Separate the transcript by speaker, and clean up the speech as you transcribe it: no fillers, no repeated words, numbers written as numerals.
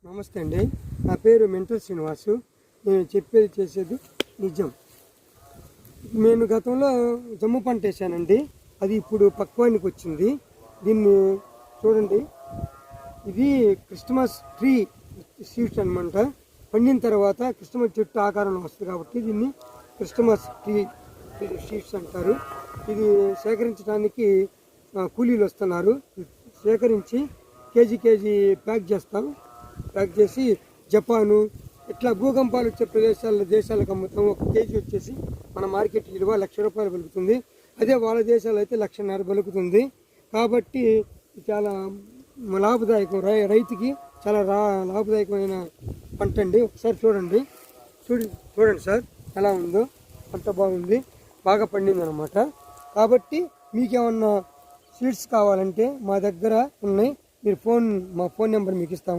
Speaker 1: నమస్తే అండి. నా పేరు మెంటల్ శ్రీనివాసు. నేను చెప్పేది చేసేది నిజం. నేను గతంలో జమ్ము పంట వేసానండి. అది ఇప్పుడు పక్వానికి వచ్చింది. దీన్ని చూడండి, ఇది క్రిస్మస్ ట్రీ సీడ్స్ అనమాట. పండిన తర్వాత క్రిస్మస్ చెట్టు ఆకారంలో వస్తుంది కాబట్టి దీన్ని క్రిస్మస్ ట్రీ సీడ్స్ అంటారు. ఇది సేకరించడానికి కూలీలు వస్తున్నారు. సేకరించి కేజీ ప్యాక్ చేస్తాం. ప్యాక్ చేసి జపాను ఇట్లా భూకంపాలు వచ్చే దేశాలకు అమ్ముతాం. ఒక కేజీ వచ్చేసి మన మార్కెట్ విలువ ₹1,00,000 పలుకుతుంది. అదే వాళ్ళ దేశాలు అయితే 1,50,000 పలుకుతుంది. కాబట్టి చాలా లాభదాయకం, రైతుకి చాలా లాభదాయకమైన పంట అండి. ఒకసారి చూడండి సార్ ఎలా ఉందో. పంట బాగుంది, బాగా పండింది అనమాట. కాబట్టి మీకేమన్నా సీడ్స్ కావాలంటే మా దగ్గర ఉన్నాయి. మా ఫోన్ నెంబర్ మీకు ఇస్తాము.